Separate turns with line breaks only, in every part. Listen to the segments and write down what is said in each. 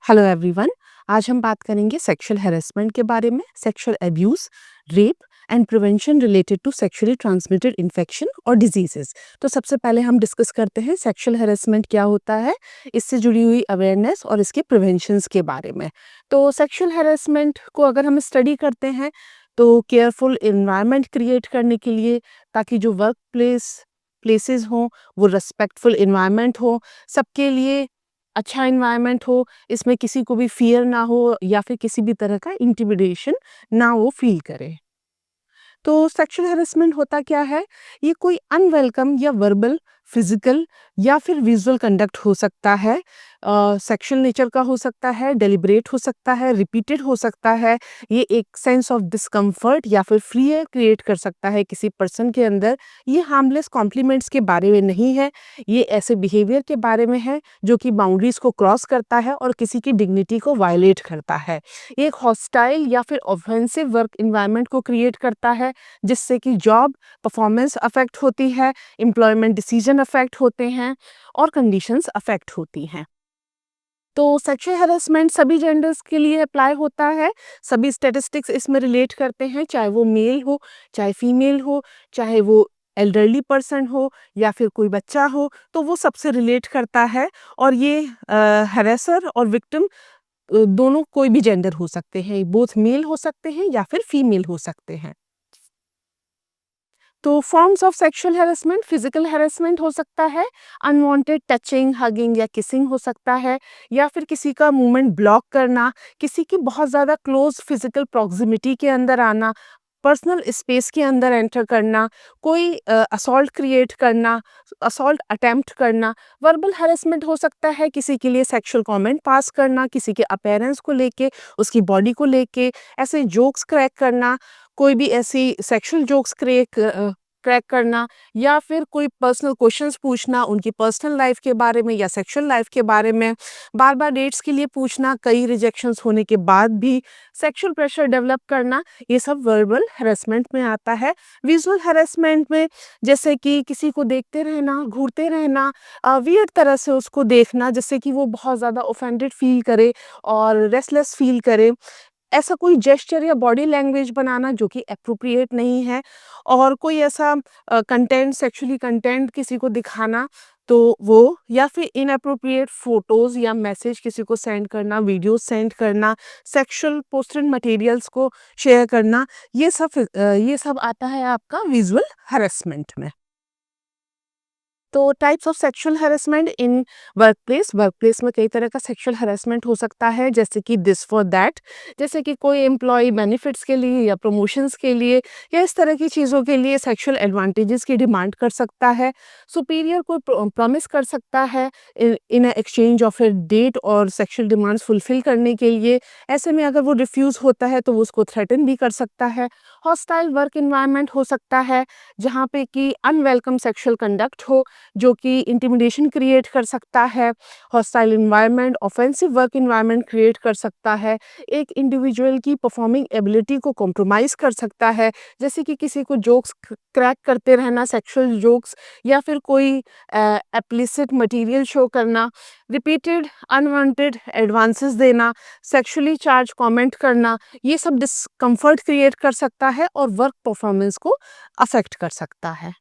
Hello everyone. आज हम बात करेंगे सेक्सुअल हैरेसमेंट के बारे में, sexual abuse, rape and prevention related to sexually transmitted infection और डिजीजेस। तो सबसे पहले हम डिस्कस करते हैं सेक्सुअल हैरेसमेंट क्या होता है, इससे जुड़ी हुई अवेयरनेस और इसके प्रिवेंशंस के बारे में। तो सेक्सुअल हैरेसमेंट को अगर हम स्टडी करते हैं तो केयरफुल इन्वायरमेंट क्रिएट करने के लिए, ताकि जो वर्क प्लेसेस हों वो रेस्पेक्टफुल इन्वायरमेंट हो, सबके लिए अच्छा इन्वायरमेंट हो, इसमें किसी को भी फ़ियर ना हो या फिर किसी भी तरह का इंटिमिडेशन ना वो फ़ील करे। तो सेक्सुअल हैरेसमेंट होता क्या है? ये कोई अनवेलकम या वर्बल, फिजिकल या फिर विजुअल कंडक्ट हो सकता है। सेक्सुअल नेचर का हो सकता है, डेलिब्रेट हो सकता है, रिपीटेड हो सकता है। ये एक सेंस ऑफ डिस्कम्फर्ट या फिर फियर क्रिएट कर सकता है किसी पर्सन के अंदर। ये हार्मलेस कॉम्प्लीमेंट्स के बारे में नहीं है, ये ऐसे बिहेवियर के बारे में है जो कि बाउंड्रीज को क्रॉस करता है और किसी की डिग्निटी को वायलेट करता है। ये एक हॉस्टाइल या फिर ऑफेंसिव वर्क इन्वायरमेंट को क्रिएट करता है, जिससे कि जॉब परफॉर्मेंस अफेक्ट होती है, एम्प्लॉयमेंट डिसीजन अफेक्ट होते हैं और कंडीशंस अफेक्ट होती हैं। तो सेक्सुअल हैरेसमेंट सभी जेंडर्स के लिए अप्लाई होता है, सभी स्टैटिस्टिक्स इसमें रिलेट करते हैं, चाहे वो मेल हो, चाहे फीमेल हो, चाहे वो एल्डरली पर्सन हो या फिर कोई बच्चा हो, तो वो सबसे रिलेट करता है। और ये हैरेसर और विक्टिम दोनों कोई भी जेंडर हो सकते हैं, बोथ मेल हो सकते हैं या फिर फीमेल हो सकते हैं। तो forms of sexual harassment, physical harassment हो सकता है, अनवांटेड टचिंग, हगिंग या किसिंग हो सकता है, या फिर किसी का मूवमेंट ब्लॉक करना, किसी की बहुत ज़्यादा क्लोज फिजिकल प्रॉक्सिमिटी के अंदर आना, पर्सनल स्पेस के अंदर एंटर करना, कोई असॉल्ट क्रिएट करना, असॉल्ट अटेम्प्ट करना। वर्बल हैरेसमेंट हो सकता है किसी के लिए सेक्सुअल कमेंट पास करना, किसी के अपीयरेंस को लेके, उसकी बॉडी को लेके, ऐसे जोक्स क्रैक करना, कोई भी ऐसी सेक्सुअल जोक्स क्रैक करना, या फिर कोई पर्सनल क्वेश्चंस पूछना उनकी पर्सनल लाइफ के बारे में या सेक्सुअल लाइफ के बारे में, बार बार डेट्स के लिए पूछना कई रिजेक्शंस होने के बाद भी, सेक्सुअल प्रेशर डेवलप करना, ये सब वर्बल हैरेसमेंट में आता है। विजुअल हैरेसमेंट में जैसे कि किसी को देखते रहना, घूरते रहना, वियर्ड तरह से उसको देखना, जिससे कि वो बहुत ज़्यादा ऑफेंडेड फील करे और रेस्टलेस फील करे, ऐसा कोई जेस्चर या बॉडी लैंग्वेज बनाना जो कि एप्रोप्रिएट नहीं है, और कोई ऐसा कंटेंट, सेक्सुअली कंटेंट किसी को दिखाना, तो वो, या फिर इनएप्रोप्रिएट फोटोज़ या मैसेज किसी को सेंड करना, वीडियोज़ सेंड करना, सेक्सुअल पोस्टेड मटेरियल्स को शेयर करना, ये सब आता है आपका विजुअल हैरेसमेंट में। तो types of sexual harassment in workplace में कई तरह का सेक्सुअल हैरेसमेंट हो सकता है, जैसे कि दिस फॉर दैट, जैसे कि कोई एम्प्लॉय बेनिफिट्स के लिए या प्रमोशंस के लिए या इस तरह की चीज़ों के लिए सेक्सुअल एडवांटेजेस की डिमांड कर सकता है। सुपीरियर को प्रॉमिस कर सकता है in exchange of a date और सेक्सुअल डिमांड्स फुलफिल करने के लिए। ऐसे में अगर वो रिफ्यूज़ होता है तो वो उसको थ्रेटन भी कर सकता है। हॉस्टाइल वर्क इन्वायरमेंट हो सकता है, जहाँ पे कि अनवेलकम सेक्सुअल कंडक्ट हो जो कि इंटिमिडेशन क्रिएट कर सकता है। Hostile environment offensive work environment create कर सकता है, एक इंडिविजुअल की परफॉर्मिंग एबिलिटी को कॉम्प्रोमाइज़ कर सकता है, जैसे कि किसी को जोक्स क्रैक करते रहना, सेक्सुअल जोक्स, या फिर कोई एक्सप्लिसिट मटेरियल शो करना, रिपीटेड अनवांटेड एडवांसेस देना, सेक्सुअली चार्ज कमेंट करना, ये सब डिस्कम्फर्ट क्रिएट कर सकता है और वर्क परफॉर्मेंस को अफेक्ट कर सकता है।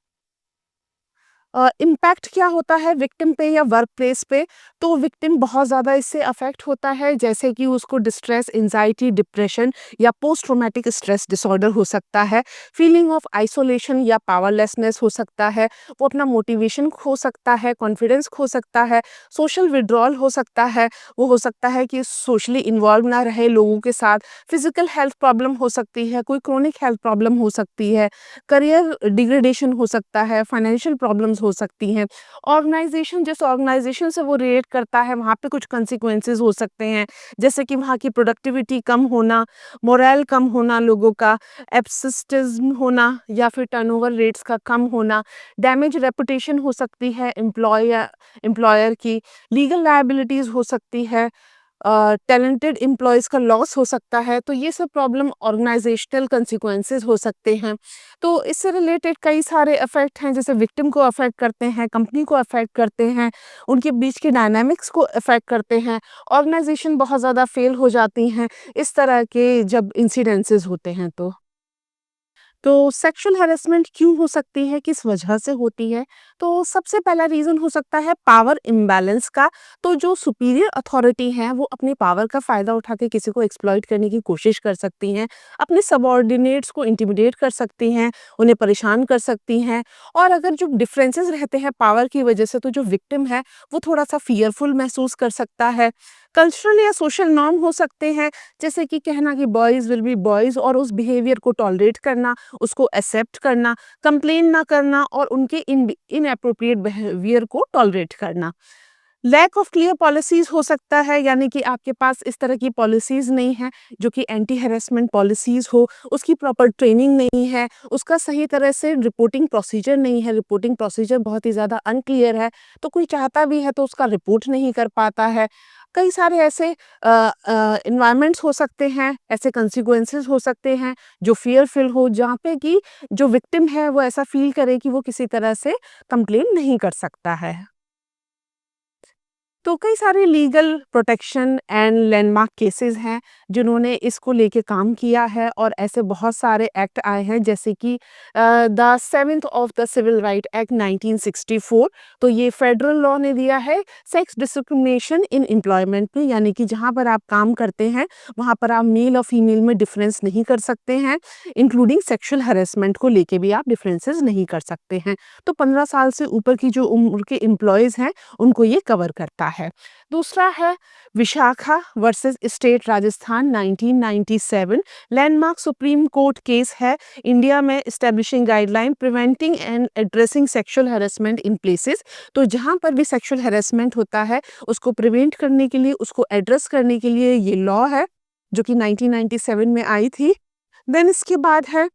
इम्पैक्ट क्या होता है विक्टिम पे या वर्क प्लेस पे? तो विक्टिम बहुत ज़्यादा इससे अफेक्ट होता है, जैसे कि उसको डिस्ट्रेस, एंजाइटी, डिप्रेशन या पोस्ट ट्रॉमेटिक स्ट्रेस डिसऑर्डर हो सकता है, फीलिंग ऑफ आइसोलेशन या पावरलेसनेस हो सकता है, वो अपना मोटिवेशन खो सकता है, कॉन्फिडेंस खो सकता है, सोशल विड्रॉल हो सकता है, वो हो सकता है कि सोशली इन्वॉल्व ना रहे लोगों के साथ, फिजिकल हेल्थ प्रॉब्लम हो सकती है, कोई क्रोनिक हेल्थ प्रॉब्लम हो सकती है, करियर डिग्रेडेशन हो सकता है, फाइनेंशियल प्रॉब्लम्स हो सकती हैं। ऑर्गेनाइजेशन, जिस ऑर्गेनाइजेशन से वो रिलेट करता है वहाँ पे कुछ कंसिक्वेंसेस हो सकते हैं, जैसे कि वहाँ की प्रोडक्टिविटी कम होना, मोरल कम होना लोगों का, एब्सेंटिज्म होना या फिर टर्नओवर रेट्स का कम होना, डैमेज रेपुटेशन हो सकती है एम्प्लॉयर की, लीगल लायबिलिटीज़ हो सकती है, टैलेंटेड एम्प्लॉयज़ का लॉस हो सकता है। तो ये सब प्रॉब्लम ऑर्गेनाइजेशनल कंसिक्वेंसेस हो सकते हैं। तो इससे रिलेटेड कई सारे इफ़ेक्ट हैं, जैसे विक्टिम को अफ़ेक्ट करते हैं, कंपनी को अफ़ेक्ट करते हैं, उनके बीच के डायनामिक्स को अफ़ेक्ट करते हैं, ऑर्गेनाइजेशन बहुत ज़्यादा फ़ेल हो जाती हैं, इस तरह के जब इंसिडेंसेस होते हैं तो। तो सेक्सुअल हैरेसमेंट क्यों हो सकती है, किस वजह से होती है? तो सबसे पहला रीज़न हो सकता है पावर इम्बैलेंस का। तो जो सुपीरियर अथॉरिटी है वो अपनी पावर का फ़ायदा उठा के किसी को एक्सप्लॉइट करने की कोशिश कर सकती हैं, अपने सबऑर्डिनेट्स को इंटिमिडेट कर सकती हैं, उन्हें परेशान कर सकती हैं। और अगर जो डिफरेंसेस रहते हैं पावर की वजह से, तो जो विक्टिम है वो थोड़ा-सा फ़ियरफुल महसूस कर सकता है। कल्चरल या सोशल नॉर्म हो सकते हैं, जैसे कि कहना कि बॉयज़ विल बी बॉयज़, और उस बिहेवियर को टॉलरेट करना, उसको एक्सेप्ट करना, कंप्लेन ना करना और उनके इनएप्रोप्रिएट बिहेवियर को टॉलरेट करना। लैक ऑफ क्लियर पॉलिसीज़ हो सकता है, यानी कि आपके पास इस तरह की पॉलिसीज़ नहीं है जो कि एंटी हैरेसमेंट पॉलिसीज़ हो, उसकी प्रॉपर ट्रेनिंग नहीं है, उसका सही तरह से रिपोर्टिंग प्रोसीजर नहीं है, रिपोर्टिंग प्रोसीजर बहुत ही ज़्यादा अनक्लियर है, तो कोई चाहता भी है तो उसका रिपोर्ट नहीं कर पाता है। कई सारे ऐसे एनवायरनमेंट्स हो सकते हैं, ऐसे कंसिक्वेंसेस हो सकते हैं जो फ़ियरफुल हो, जहाँ पे कि जो विक्टिम है वो ऐसा फ़ील करे कि वो किसी तरह से कंप्लेन नहीं कर सकता है। तो कई सारे legal protection and landmark cases हैं जिन्होंने इसको लेके काम किया है, और ऐसे बहुत सारे एक्ट आए हैं, जैसे कि the 7th of the civil right act 1964। तो ये फेडरल लॉ ने दिया है सेक्स डिस्क्रिमिनेशन इन एम्प्लॉयमेंट में, यानी कि जहाँ पर आप काम करते हैं वहाँ पर आप मेल और फीमेल में डिफरेंस नहीं कर सकते हैं, इंक्लूडिंग सेक्सुअल हरेसमेंट को लेके भी आप डिफरेंसेस नहीं कर सकते हैं। तो 15 साल से ऊपर की जो उम्र के एम्प्लॉयज़ हैं उनको ये कवर करता है। दूसरा है Vishakha versus state Rajasthan 1997, landmark supreme court case है इंडिया में, establishing guideline preventing and addressing sexual harassment in places. तो जहाँ पर भी सेक्सुअल हैरेसमेंट होता है उसको प्रिवेंट करने के लिए, उसको एड्रेस करने के लिए ये लॉ है जो कि 1997 में आई थी। देन इसके बाद है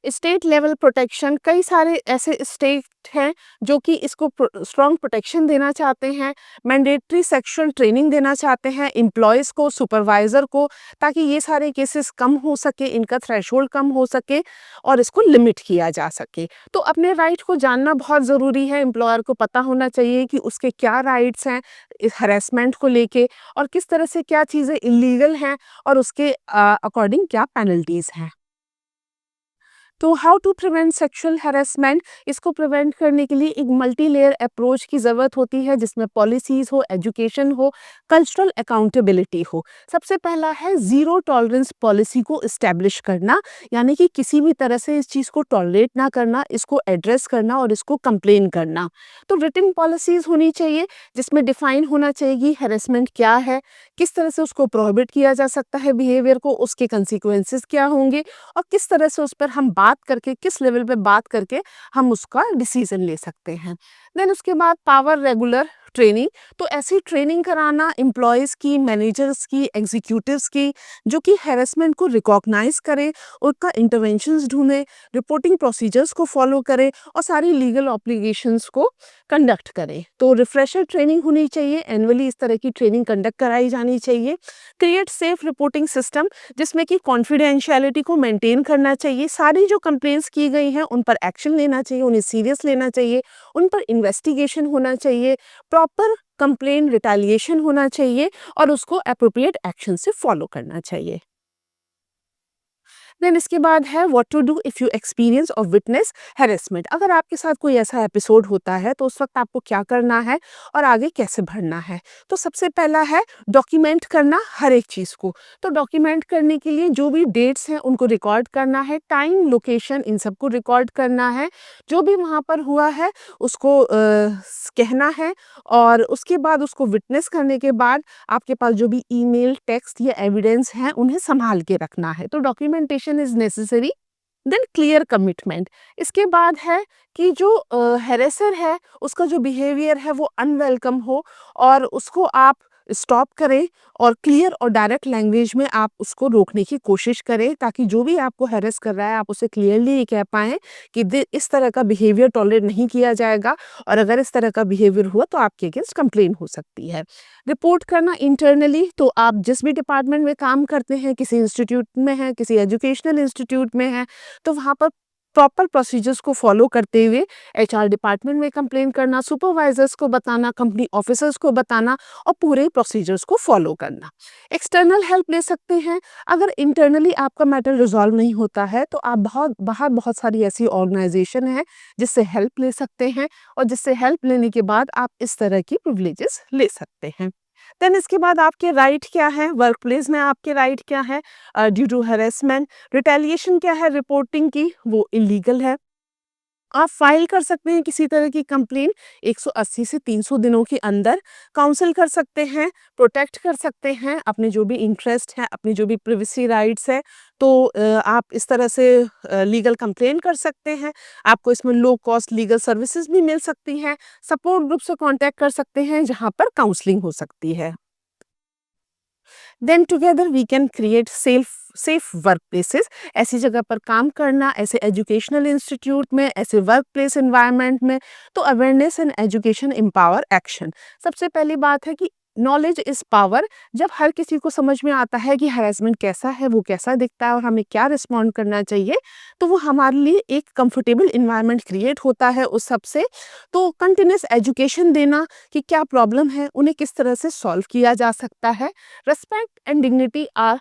स्टेट लेवल प्रोटेक्शन। कई सारे ऐसे स्टेट हैं जो कि इसको स्ट्रॉन्ग प्रोटेक्शन देना चाहते हैं, मैंडेटरी सेक्सुअल ट्रेनिंग देना चाहते हैं एम्प्लॉयज़ को, सुपरवाइज़र को, ताकि ये सारे केसेस कम हो सके, इनका थ्रेशोल्ड कम हो सके और इसको लिमिट किया जा सके। तो अपने राइट को जानना बहुत ज़रूरी है, एम्प्लॉयर को पता होना चाहिए कि उसके क्या राइट्स हैं इस हरेसमेंट को लेके, और किस तरह से क्या चीज़ें इलीगल हैं और उसके अकॉर्डिंग क्या पेनल्टीज़ हैं। तो how to prevent sexual harassment, इसको प्रिवेंट करने के लिए एक मल्टी लेयर अप्रोच की ज़रूरत होती है, जिसमें पॉलिसीज़ हो, एजुकेशन हो, कल्चरल अकाउंटेबिलिटी हो। सबसे पहला है ज़ीरो टॉलरेंस पॉलिसी को इस्टेब्लिश करना, यानी कि किसी भी तरह से इस चीज़ को टॉलरेट ना करना, इसको एड्रेस करना और इसको कंप्लेन करना। तो रिटन पॉलिसीज़ होनी चाहिए जिसमें डिफाइन होना चाहिए कि हैरेसमेंट क्या है, किस तरह से उसको प्रोहिबिट किया जा सकता है बिहेवियर को, उसके कंसिक्वेंसेस क्या होंगे और किस तरह से उस पर हम बात करके, किस लेवल पे बात करके हम उसका डिसीजन ले सकते हैं। देन उसके बाद पावर रेगुलर ट्रेनिंग। तो ऐसी ट्रेनिंग कराना एम्प्लॉयज़ की, मैनेजर्स की, एग्जीक्यूटिव्स की, जो कि हैरेसमेंट को रिकॉग्नाइज करे, उनका इंटरवेंशंस ढूंढे, रिपोर्टिंग प्रोसीजर्स को फॉलो करे और सारी लीगल ऑब्लिगेशंस को कंडक्ट करे। तो रिफ्रेशर ट्रेनिंग होनी चाहिए, एनुअली इस तरह की ट्रेनिंग कंडक्ट कराई जानी चाहिए। क्रिएट सेफ रिपोर्टिंग सिस्टम, जिसमें कि कॉन्फिडेंशियलिटी को मेंटेन करना चाहिए, सारी जो कंप्लेंट्स की गई हैं उन पर एक्शन लेना चाहिए, उन्हें सीरियस लेना चाहिए, उन पर इन्वेस्टिगेशन होना चाहिए, प्रॉपर कंप्लेन रिटेलिएशन होना चाहिए और उसको अप्रोप्रिएट एक्शन से फॉलो करना चाहिए। देन इसके बाद है what to do if you experience और विटनेस हैरेसमेंट। अगर आपके साथ कोई ऐसा एपिसोड होता है तो उस वक्त आपको क्या करना है और आगे कैसे बढ़ना है। तो सबसे पहला है डॉक्यूमेंट करना हर एक चीज़ को। तो डॉक्यूमेंट करने के लिए जो भी डेट्स हैं उनको रिकॉर्ड करना है, टाइम, लोकेशन, इन सबको रिकॉर्ड करना है, जो भी वहाँ पर हुआ है उसको कहना है, और उसके बाद उसको विटनेस करने के बाद आपके पास जो भी ईमेल, टेक्स्ट या एविडेंस हैं उन्हें संभाल के रखना है। तो documentation is necessary. Then clear commitment. इसके बाद है कि जो हैरेसर है उसका जो बिहेवियर है वो अनवेलकम हो और उसको आप स्टॉप करें और क्लियर और डायरेक्ट लैंग्वेज में आप उसको रोकने की कोशिश करें, ताकि जो भी आपको हैरेस कर रहा है आप उसे क्लियरली ये कह पाएँ कि इस तरह का बिहेवियर टॉलरेट नहीं किया जाएगा, और अगर इस तरह का बिहेवियर हुआ तो आपके अगेंस्ट कंप्लेन हो सकती है। रिपोर्ट करना इंटरनली, तो आप जिस भी डिपार्टमेंट में काम करते हैं, किसी इंस्टीट्यूट में हैं, किसी एजुकेशनल इंस्टीट्यूट में हैं, तो वहाँ पर प्रॉपर प्रोसीजर्स को फॉलो करते हुए एचआर डिपार्टमेंट में कंप्लेन करना, सुपरवाइजर्स को बताना, कंपनी ऑफिसर्स को बताना और पूरे प्रोसीजर्स को फॉलो करना। एक्सटर्नल हेल्प ले सकते हैं। अगर इंटरनली आपका मैटर रिजॉल्व नहीं होता है तो आप बाहर बहुत सारी ऐसी ऑर्गेनाइजेशन है जिससे हेल्प ले सकते हैं, और जिससे हेल्प लेने के बाद आप इस तरह की प्रिविलेजेस ले सकते हैं। देन इसके बाद आपके राइट क्या है, वर्क प्लेस में आपके राइट क्या है ड्यू टू हैरेसमेंट। रिटेलिएशन क्या है, रिपोर्टिंग की वो इलीगल है। आप फाइल कर सकते हैं किसी तरह की कंप्लेन 180 से 300 दिनों के अंदर। काउंसिल कर सकते हैं, प्रोटेक्ट कर सकते हैं अपने जो भी इंटरेस्ट है, अपनी जो भी प्रिवेसी राइट्स है, तो आप इस तरह से लीगल कंप्लेन कर सकते हैं। आपको इसमें लो कॉस्ट लीगल सर्विसेज भी मिल सकती हैं। सपोर्ट ग्रुप से कांटेक्ट कर सकते हैं जहां पर काउंसलिंग हो सकती है। Then together we can create safe work places. ऐसी जगह पर काम करना, ऐसे एजुकेशनल इंस्टीट्यूट में, ऐसे वर्क प्लेस इन्वायरमेंट में, तो awareness and education empower action. सबसे पहली बात है कि नॉलेज इज पावर। जब हर किसी को समझ में आता है कि हैरेसमेंट कैसा है, वो कैसा दिखता है और हमें क्या रिस्पॉन्ड करना चाहिए, तो वो हमारे लिए एक कंफर्टेबल इन्वायरमेंट क्रिएट होता है उस सबसे। तो कंटिन्यूस एजुकेशन देना कि क्या प्रॉब्लम है, उन्हें किस तरह से सॉल्व किया जा सकता है। Respect and dignity are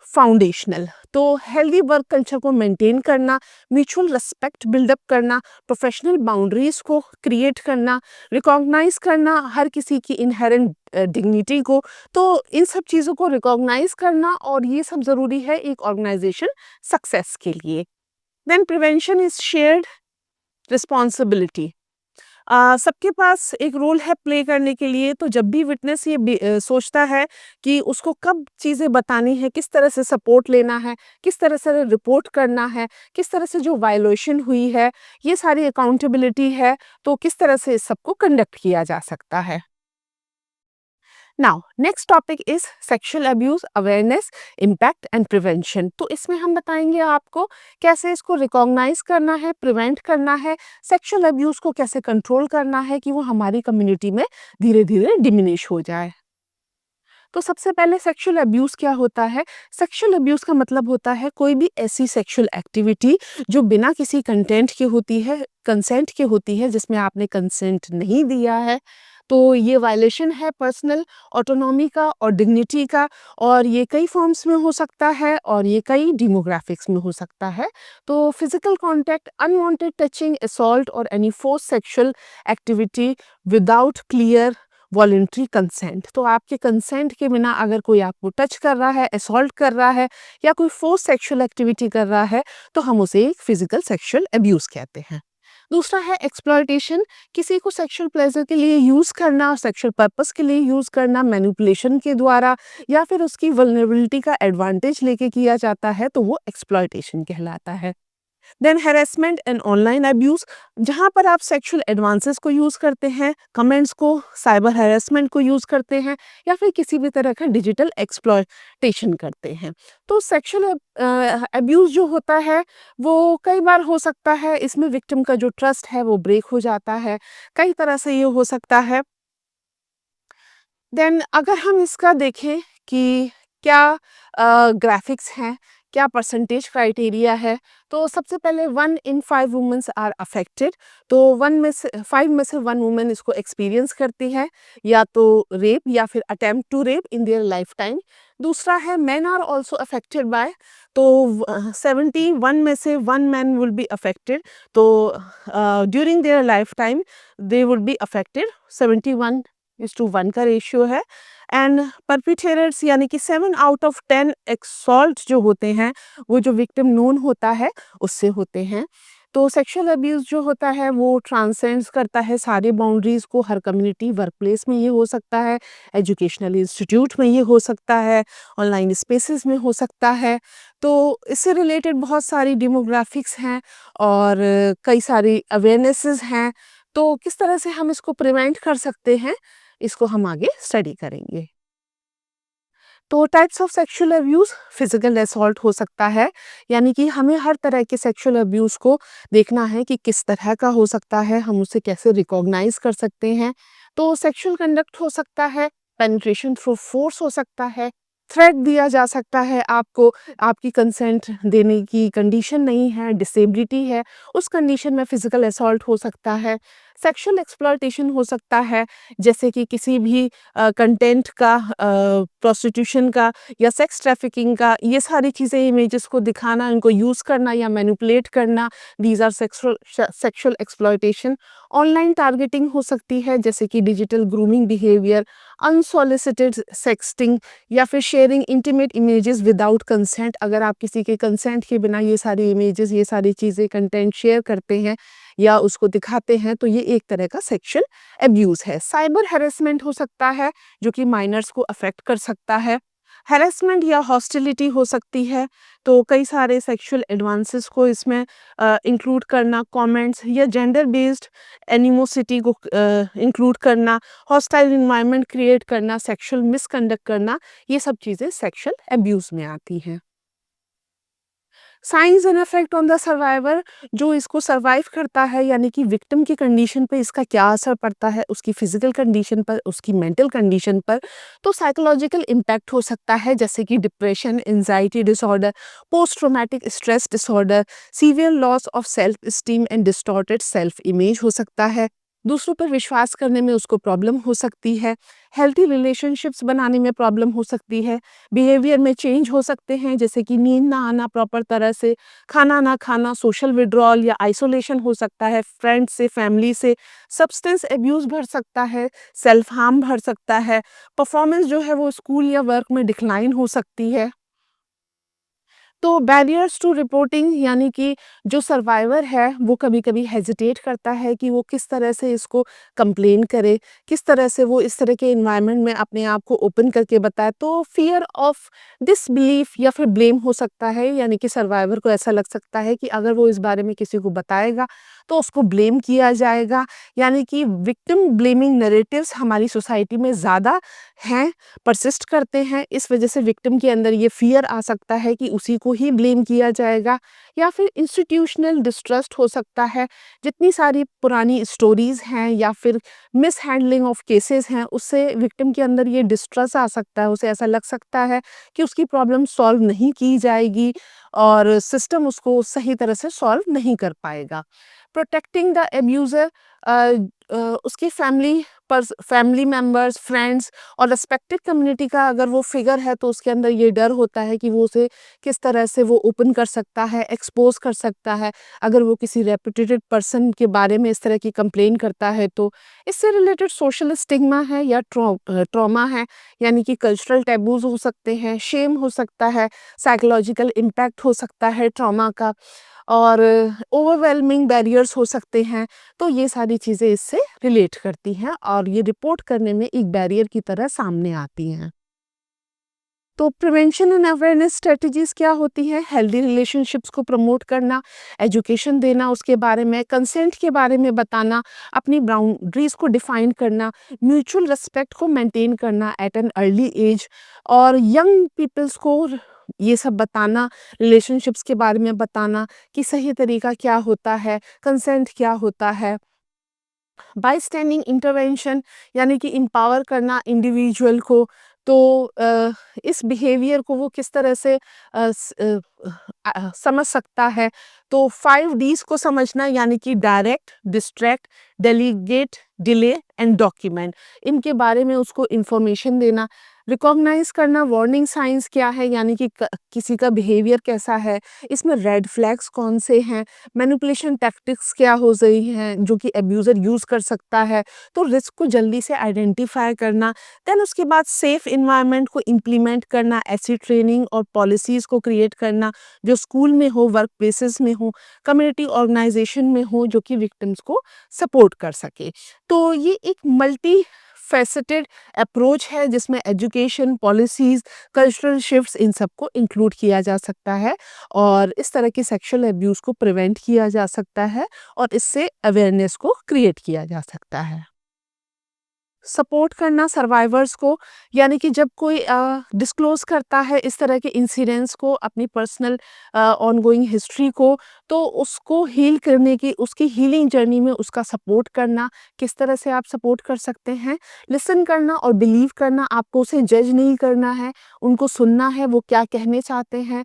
foundational. तो हेल्दी वर्क कल्चर को मेंटेन करना, म्यूचुअल रिस्पेक्ट बिल्डअप करना, प्रोफेशनल बाउंड्रीज को क्रिएट करना, रिकॉग्नाइज करना हर किसी की इनहेरेंट डिग्निटी को, तो इन सब चीज़ों को रिकॉग्नाइज करना, और ये सब ज़रूरी है एक ऑर्गेनाइजेशन सक्सेस के लिए। Then prevention is shared responsibility. सबके पास एक रोल है प्ले करने के लिए। तो जब भी विटनेस ये सोचता है कि उसको कब चीज़ें बतानी है, किस तरह से सपोर्ट लेना है, किस तरह से रिपोर्ट करना है, किस तरह से जो वायलेशन हुई है, ये सारी अकाउंटेबिलिटी है, तो किस तरह से इस सबको कंडक्ट किया जा सकता है। Now next topic is sexual abuse awareness, impact and prevention. तो इसमें हम बताएंगे आपको कैसे इसको रिकॉग्नाइज करना है, प्रिवेंट करना है, सेक्सुअल अब्यूज को कैसे कंट्रोल करना है कि वो हमारी कम्युनिटी में धीरे धीरे डिमिनिश हो जाए। तो सबसे पहले सेक्सुअल अब्यूज क्या होता है? सेक्सुअल अब्यूज का मतलब होता है कोई भी ऐसी सेक्सुअल एक्टिविटी जो बिना किसी कंटेंट की होती है, कंसेंट की होती है, जिसमें आपने कंसेंट नहीं दिया है। तो ये वायलेशन है पर्सनल ऑटोनॉमी का और डिग्निटी का, और ये कई फॉर्म्स में हो सकता है और ये कई डेमोग्राफिक्स में हो सकता है। तो physical contact, unwanted touching, assault और any force sexual activity without clear voluntary consent. तो आपके कंसेंट के बिना अगर कोई आपको टच कर रहा है, असॉल्ट कर रहा है या कोई फोर्स सेक्सुअल एक्टिविटी कर रहा है, तो हम उसे एक फिजिकल सेक्सुअल अब्यूज कहते हैं। दूसरा है एक्सप्लॉयटेशन, किसी को सेक्सुअल प्लेजर के लिए यूज करना, सेक्सुअल पर्पस के लिए यूज करना, मैनिपुलेशन के द्वारा या फिर उसकी वल्नरेबिलिटी का एडवांटेज लेके किया जाता है, तो वो एक्सप्लॉयटेशन कहलाता है। Then harassment and online abuse, जहाँ पर आप सेक्सुअल एडवांसेस को यूज करते हैं, कमेंट्स को, साइबर हैरेसमेंट को यूज करते हैं, या फिर किसी भी तरह का डिजिटल एक्सप्लॉयटेशन करते हैं। तो सेक्सुअल अब्यूज जो होता है वो कई बार हो सकता है, इसमें विक्टिम का जो ट्रस्ट है वो ब्रेक हो जाता है, कई तरह से ये हो सकता है। देन अगर हम इसका देखें कि क्या ग्राफिक्स हैं, क्या परसेंटेज क्राइटेरिया है, तो सबसे पहले 1 in 5 वुमेन्स आर अफेक्टेड। तो 5 में से 1 वुमेन इसको एक्सपीरियंस करती है, या तो रेप या फिर attempt to rape in their life time. दूसरा है man are also affected by, तो 71 में से 1 मैन विल बी अफेक्टेड। तो during their life time they would be affected, 71:1 का रेशियो है। एंड परपिट्रेटर्स यानी कि 7 आउट ऑफ 10 एक्सॉल्ट जो होते हैं वो जो विक्टिम नोन होता है उससे होते हैं। तो सेक्सुअल अब्यूज जो होता है वो ट्रांसेंड्स करता है सारे बाउंड्रीज को, हर कम्युनिटी, वर्क प्लेस में ये हो सकता है, एजुकेशनल इंस्टीट्यूट में ये हो सकता है, ऑनलाइन स्पेसेस में हो सकता है। तो इससे रिलेटेड बहुत सारी डेमोग्राफिक्स हैं और कई सारी अवेयरनेसेस हैं। तो किस तरह से हम इसको प्रिवेंट कर सकते हैं, इसको हम आगे स्टडी करेंगे। तो types of sexual abuse, physical assault हो सकता है, यानी कि हमें हर तरह के सेक्सुअल अब्यूज़ को देखना है कि किस तरह का हो सकता है, हम उसे कैसे रिकॉग्नाइज कर सकते हैं। तो सेक्सुअल कंडक्ट हो सकता है, पेनिट्रेशन थ्रू फोर्स हो सकता है, थ्रेट दिया जा सकता है आपको, आपकी कंसेंट देने की कंडीशन नहीं है, डिसेबिलिटी है, उस कंडीशन में फिजिकल असॉल्ट हो सकता है। सेक्सुअल एक्सप्लॉयटेशन हो सकता है, जैसे कि किसी भी कंटेंट का, प्रोस्टिट्यूशन का या सेक्स ट्रैफिकिंग का, ये सारी चीज़ें इमेजेस को दिखाना, इनको यूज़ करना या मैनिपुलेट करना, these are sexual exploitation. Online targeting हो सकती है, जैसे कि digital grooming behaviour, unsolicited sexting या फिर sharing intimate images without consent. अगर आप किसी के कंसेंट के बिना ये सारी इमेजेस, ये सारी चीज़ें, कंटेंट शेयर करते हैं या उसको दिखाते हैं, तो ये एक तरह का सेक्सुअल अब्यूज़ है। साइबर हैरेसमेंट हो सकता है, जो कि माइनर्स को अफेक्ट कर सकता है। हैरेसमेंट या हॉस्टिलिटी हो सकती है, तो कई सारे सेक्सुअल एडवांसेस को इसमें इंक्लूड करना, कमेंट्स या जेंडर बेस्ड एनिमोसिटी को इंक्लूड करना, हॉस्टाइल इन्वायरमेंट क्रिएट करना, सेक्सुअल मिसकंडक्ट करना, ये सब चीज़ें सेक्सुअल अब्यूज़ में आती हैं। Science and effect on the survivor, जो इसको सर्वाइव करता है, यानी कि विक्टिम की कंडीशन पे इसका क्या असर पड़ता है, उसकी फिजिकल कंडीशन पर, उसकी मेंटल कंडीशन पर। तो साइकोलॉजिकल इम्पैक्ट हो सकता है, जैसे कि depression, anxiety disorder, post traumatic stress disorder, severe loss of self esteem and distorted self image हो सकता है। दूसरों पर विश्वास करने में उसको प्रॉब्लम हो सकती है, हेल्थी रिलेशनशिप्स बनाने में प्रॉब्लम हो सकती है, बिहेवियर में चेंज हो सकते हैं, जैसे कि नींद ना आना प्रॉपर तरह से, खाना ना खाना, सोशल विड्रॉल या आइसोलेशन हो सकता है फ्रेंड्स से, फैमिली से, सब्सटेंस अब्यूज़ बढ़ सकता है, सेल्फ हार्म बढ़ सकता है, परफॉर्मेंस जो है वो स्कूल या वर्क में डिक्लाइन हो सकती है। तो बैरियर्स टू रिपोर्टिंग, यानी कि जो सर्वाइवर है वो कभी-कभी हेजिटेट करता है कि वो किस तरह से इसको कंप्लेन करे, किस तरह से वो इस तरह के एनवायरनमेंट में अपने आप को ओपन करके बताए। तो फियर ऑफ डिसबिलीफ या फिर ब्लेम हो सकता है, यानी कि सर्वाइवर को ऐसा लग सकता है कि अगर वो इस बारे में किसी को बताएगा तो उसको ब्लेम किया जाएगा, यानी कि विक्टिम ब्लेमिंग नैरेटिव्स हमारी सोसाइटी में ज़्यादा हैं, परसिस्ट करते हैं। इस वजह से विक्टिम के अंदर ये फियर आ सकता है कि उसी को ही ब्लेम किया जाएगा। या फिर इंस्टीट्यूशनल डिस्ट्रस्ट हो सकता है, जितनी सारी पुरानी स्टोरीज हैं या फिर मिस हैंडलिंग ऑफ केसेस हैं, उससे विक्टिम के अंदर ये डिस्ट्रस्ट आ सकता है, उसे ऐसा लग सकता है कि उसकी प्रॉब्लम सॉल्व नहीं की जाएगी और सिस्टम उसको सही तरह से सॉल्व नहीं कर पाएगा। प्रोटेक्टिंग द एब्यूज़र, उसकी फैमिली मेंबर्स, फ्रेंड्स और रिस्पेक्टेड कम्युनिटी का अगर वो फिगर है, तो उसके अंदर ये डर होता है कि वो उसे किस तरह से वो ओपन कर सकता है, एक्सपोज कर सकता है। अगर वो किसी रेपुटेड पर्सन के बारे में इस तरह की कंप्लेन करता है, तो इससे रिलेटेड सोशल स्टिग्मा है या ट्रॉमा है, यानी कि कल्चरल टैबूज हो सकते हैं, शेम हो सकता है, साइकोलॉजिकल इम्पैक्ट हो सकता है ट्रॉमा का, और ओवरवेलमिंग बैरियर्स हो सकते हैं। तो ये सारी चीज़ें इससे रिलेट करती हैं और ये रिपोर्ट करने में एक बैरियर की तरह सामने आती हैं। तो प्रिवेंशन एंड अवेयरनेस स्ट्रेटजीज क्या होती हैं? हेल्दी रिलेशनशिप्स को प्रमोट करना, एजुकेशन देना उसके बारे में, कंसेंट के बारे में बताना, अपनी बाउंड्रीज को डिफाइन करना, म्यूचुअल रिस्पेक्ट को मेंटेन करना एट एन अर्ली एज, और यंग पीपल्स को ये सब बताना, रिलेशनशिप्स के बारे में बताना कि सही तरीका क्या होता है, कंसेंट क्या होता है। बाय स्टैंडिंग इंटरवेंशन, यानी कि एम्पावर करना इंडिविजुअल को। तो इस बिहेवियर को वो किस तरह से समझ सकता है। तो 5 डीज़ को समझना, यानी कि direct, distract, delegate, delay and document, इनके बारे में उसको इंफॉर्मेशन देना। रिकॉग्नाइज करना वार्निंग साइंस क्या है, यानी कि किसी का बिहेवियर कैसा है, इसमें रेड फ्लैग्स कौन से हैं, मैनिपुलेशन टैक्टिक्स क्या हो रही हैं जो कि अब्यूज़र यूज़ कर सकता है। तो रिस्क को जल्दी से आइडेंटिफाई करना, देन उसके बाद सेफ इन्वायरमेंट को इम्प्लीमेंट करना, ऐसी ट्रेनिंग और पॉलिसीज़ को क्रिएट करना जो स्कूल में हो, वर्क प्लेसेस में हो, कम्युनिटी ऑर्गेनाइजेशन में हो, जो कि विक्टिम्स को सपोर्ट कर सके। तो ये एक मल्टी फैसेटेड अप्रोच है, जिसमें एजुकेशन, पॉलिसीज़, कल्चरल शिफ्ट्स, इन सबको इंक्लूड किया जा सकता है और इस तरह की सेक्सुअल अब्यूज़ को प्रिवेंट किया जा सकता है और इससे अवेयरनेस को क्रिएट किया जा सकता है। सपोर्ट करना सर्वाइवर्स को, यानी कि जब कोई डिस्क्लोज़ करता है इस तरह के इंसिडेंट्स को, अपनी पर्सनल ऑनगोइंग हिस्ट्री को, तो उसको हील करने की, उसकी हीलिंग जर्नी में उसका सपोर्ट करना। किस तरह से आप सपोर्ट कर सकते हैं? लिसन करना और बिलीव करना, आपको उसे जज नहीं करना है, उनको सुनना है वो क्या कहने चाहते हैं।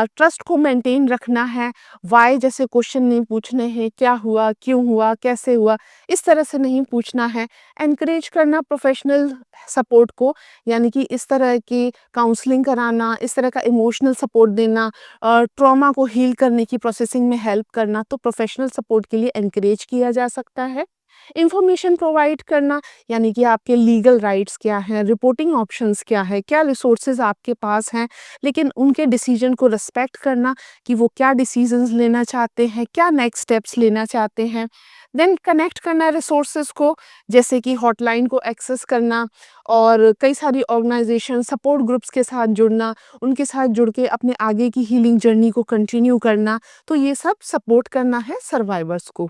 ट्रस्ट को मेंटेन रखना है, व्हाय जैसे क्वेश्चन नहीं पूछने हैं, क्या हुआ, क्यों हुआ, कैसे हुआ, इस तरह से नहीं पूछना है। एनकरेज करना प्रोफेशनल सपोर्ट को, यानी कि इस तरह की काउंसलिंग कराना, इस तरह का इमोशनल सपोर्ट देना, ट्रॉमा को हील करने की प्रोसेसिंग में हेल्प करना, तो प्रोफेशनल सपोर्ट के लिए एनकरेज किया जा सकता है। इंफॉर्मेशन प्रोवाइड करना, यानी कि आपके लीगल राइट्स क्या हैं, रिपोर्टिंग ऑप्शंस क्या है, क्या रिसोर्सेज आपके पास हैं, लेकिन उनके डिसीजन को रिस्पेक्ट करना कि वो क्या डिसीजंस लेना चाहते हैं, क्या नेक्स्ट स्टेप्स लेना चाहते हैं। देन कनेक्ट करना रिसोर्सेज को, जैसे कि हॉटलाइन को एक्सेस करना, और कई सारी ऑर्गेनाइजेशन सपोर्ट ग्रुप्स के साथ जुड़ना, उनके साथ जुड़ के अपने आगे की हीलिंग जर्नी को कंटिन्यू करना, तो ये सब सपोर्ट करना है सर्वाइवर्स को।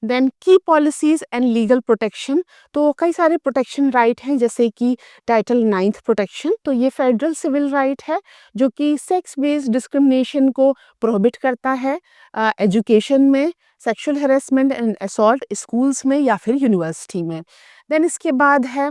देन की पॉलिसीज एंड लीगल प्रोटेक्शन, तो कई सारे प्रोटेक्शन राइट हैं, जैसे कि टाइटल 9 प्रोटेक्शन, तो ये फेडरल सिविल राइट है जो कि सेक्स बेस्ड डिस्क्रिमिनेशन को प्रोहिबिट करता है एजुकेशन में, sexual harassment and assault schools में या फिर यूनिवर्सिटी में। देन इसके बाद है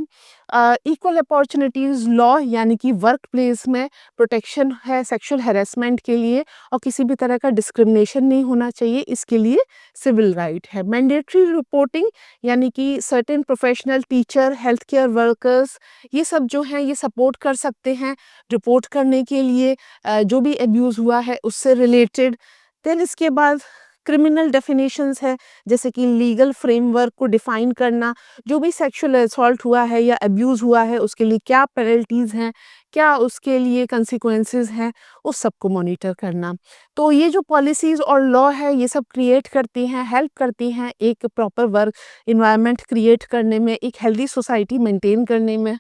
इक्वल अपॉर्चुनिटीज़ लॉ, यानी कि वर्क प्लेस में प्रोटेक्शन है सेक्सुअल हेरेसमेंट के लिए, और किसी भी तरह का डिस्क्रिमिनेशन नहीं होना चाहिए, इसके लिए सिविल राइट है। मैंडेटरी रिपोर्टिंग, यानी कि certain professional teacher, health care workers, ये सब जो हैं ये सपोर्ट कर सकते हैं रिपोर्ट करने के लिए जो भी एब्यूज़ हुआ है उससे रिलेटेड। देन इसके बाद क्रिमिनल डेफिनेशंस है, जैसे कि लीगल फ्रेमवर्क को डिफाइन करना, जो भी सेक्सुअल असॉल्ट हुआ है या अब्यूज़ हुआ है उसके लिए क्या पेनल्टीज़ हैं, क्या उसके लिए कंसिक्वेंसेस हैं, उस सब को मॉनिटर करना। तो ये जो पॉलिसीज़ और लॉ है ये सब क्रिएट करती हैं, हेल्प करती हैं एक प्रॉपर वर्क एनवायरनमेंट क्रिएट करने में, एक हेल्दी सोसाइटी मेंटेन करने में।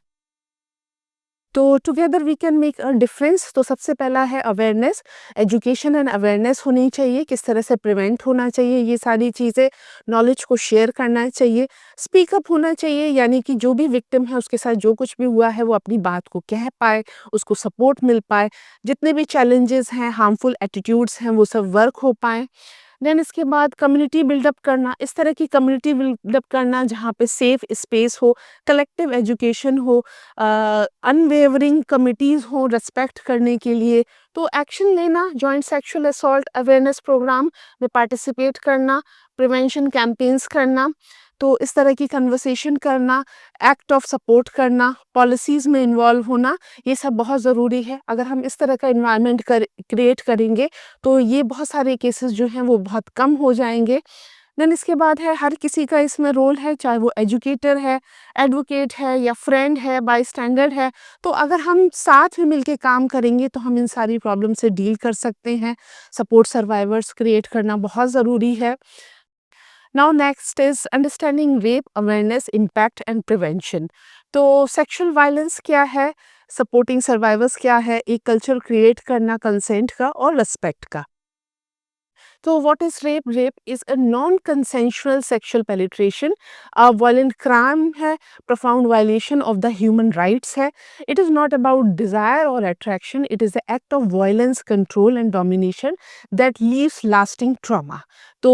तो together we can make a difference. तो सबसे पहला है अवेयरनेस, एजुकेशन एंड अवेयरनेस होनी चाहिए, किस तरह से प्रिवेंट होना चाहिए ये सारी चीज़ें, नॉलेज को शेयर करना चाहिए, स्पीक अप होना चाहिए, यानी कि जो भी विक्टिम है उसके साथ जो कुछ भी हुआ है वो अपनी बात को कह पाए, उसको सपोर्ट मिल पाए, जितने भी चैलेंजेस हैं, हार्मफुल एटीट्यूड्स हैं, वो सब वर्क हो पाएँ। देन इसके बाद कम्युनिटी बिल्डअप करना, इस तरह की कम्युनिटी बिल्डअप करना जहाँ पे सेफ स्पेस हो, कलेक्टिव एजुकेशन हो, अनवेवरिंग कमिटीज़ हों रिस्पेक्ट करने के लिए, तो एक्शन लेना, joint sexual assault awareness programme में पार्टिसिपेट करना, प्रिवेंशन कैंपेन्स करना, तो इस तरह की कन्वर्सेशन करना, एक्ट ऑफ सपोर्ट करना, पॉलिसीज़ में इन्वॉल्व होना, ये सब बहुत ज़रूरी है। अगर हम इस तरह का एनवायरनमेंट क्रिएट करेंगे तो ये बहुत सारे केसेस जो हैं वो बहुत कम हो जाएंगे। देन इसके बाद है हर किसी का इसमें रोल है, चाहे वो एजुकेटर है, एडवोकेट है या फ्रेंड है, बाई स्टैंडर्ड है, तो अगर हम साथ में मिलके काम करेंगे तो हम इन सारी प्रॉब्लम से डील कर सकते हैं। सपोर्ट सर्वाइवर्स क्रिएट करना बहुत ज़रूरी है। Now next is understanding rape awareness impact and prevention. तो सेक्सुअल वायलेंस क्या है, सपोर्टिंग सर्वाइवर्स क्या है, एक कल्चर क्रिएट करना कंसेंट का और रिस्पेक्ट का। So what is rape? Rape is a non-consensual sexual penetration. A violent crime है, profound violation of the human rights है. It is not about desire or attraction. It is the act of violence, control and domination that leaves lasting trauma. तो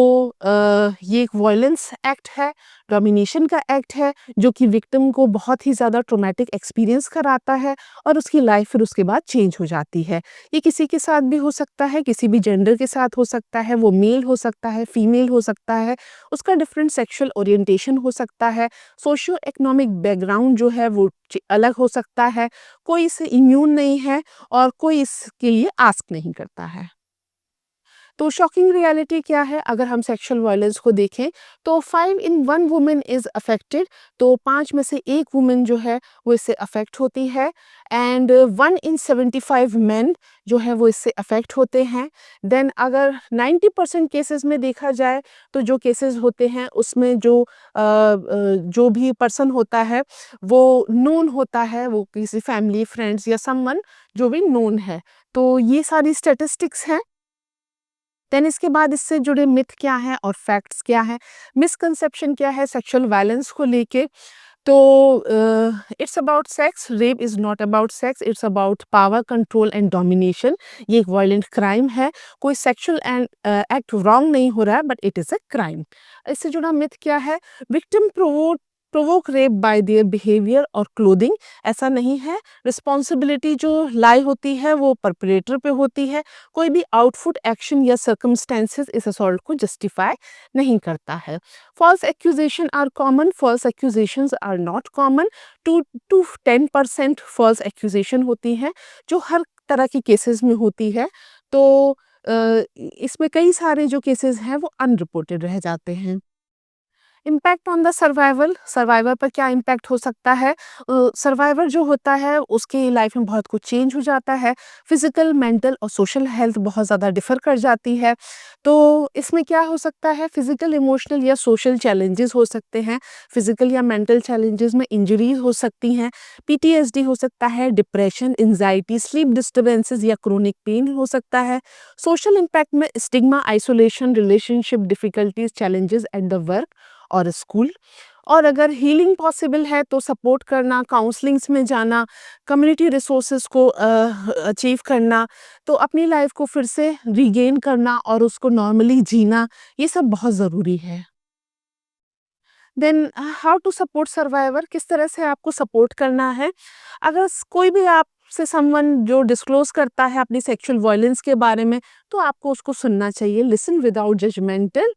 ये एक violence act है, domination का act है, जो कि विक्टिम को बहुत ही ज़्यादा ट्रोमेटिक एक्सपीरियंस कराता है और उसकी लाइफ फिर उसके बाद चेंज हो जाती है। ये किसी के साथ भी हो सकता है, किसी भी जेंडर के साथ हो सकता है, वो मेल हो सकता है, फीमेल हो सकता है, उसका डिफरेंट सेक्सुअल ओरिएंटेशन हो सकता है, सोशियो इकोनॉमिक बैकग्राउंड जो है वो अलग हो सकता है, कोई इससे इम्यून नहीं है और कोई इसके लिए आस्क नहीं करता है। तो शॉकिंग रियलिटी क्या है, अगर हम सेक्सुअल वायलेंस को देखें तो 5 इन 1 वुमेन इज़ अफेक्टेड, तो 5 में से 1 वुमेन जो है वो इससे अफेक्ट होती है, एंड 1 इन 75 मेन जो है वो इससे अफेक्ट होते हैं। देन अगर 90% केसेस में देखा जाए तो जो केसेस होते हैं उसमें जो भी पर्सन होता है वो नोन होता है, वो किसी फैमिली फ्रेंड्स या समवन जो भी नोन है। तो ये सारी स्टैटिस्टिक्स हैं। देन इसके बाद इससे जुड़े मिथ क्या हैं और फैक्ट्स क्या हैं, मिसकंसेप्शन क्या है सेक्सुअल वायलेंस को लेके। तो it's about sex, rape is not about sex, it's about power, control and domination. ये एक वायलेंट क्राइम है, कोई सेक्सुअल एंड एक्ट रॉन्ग नहीं हो रहा है, but it is a crime. इससे जुड़ा मिथ क्या है? Victim provoke rape bye their behaviour और क्लोथिंग। ऐसा नहीं है, रिस्पॉन्सिबिलिटी जो लाई होती है वो परपेट्रेटर पे होती है। कोई भी आउटफुट, एक्शन या सर्कमस्टेंसेस इस असॉल्ट को जस्टिफाई नहीं करता है। False accusation are common, false accusations are not common। 2 to 10% false accusation होती हैं जो हर तरह की केसेस में होती है। तो इसमें कई सारे जो केसेस हैं वो अनरिपोर्टेड रह जाते हैं। Impact on the survival, survivor पर क्या इम्पैक्ट हो सकता है? सर्वाइवर जो होता है उसकी लाइफ में बहुत कुछ चेंज हो जाता है। फिजिकल, मेंटल और सोशल हेल्थ बहुत ज़्यादा डिफर कर जाती है। तो इसमें क्या हो सकता है? फिजिकल, इमोशनल या सोशल चैलेंजेस हो सकते हैं। फिजिकल या मेंटल चैलेंजेस में इंजरीज हो सकती हैं, पीटीएसडी हो सकता है, डिप्रेशन, एंजाइटी, स्लीप डिस्टर्बेंसेस या क्रोनिक पेन हो सकता है। सोशल इम्पैक्ट में stigma, isolation, relationship difficulties, challenges at the work और स्कूल। और अगर हीलिंग पॉसिबल है तो सपोर्ट करना, काउंसलिंग्स में जाना, कम्युनिटी रिसोर्सेज को अचीव करना, तो अपनी लाइफ को फिर से रीगेन करना और उसको नॉर्मली जीना, ये सब बहुत ज़रूरी है। Then how to support survivor, किस तरह से आपको सपोर्ट करना है? अगर कोई भी आपसे समवन जो डिस्क्लोज करता है अपनी सेक्सुअल वायलेंस के बारे में, तो आपको उसको सुनना चाहिए। लिसन विदाउट जजमेंटल,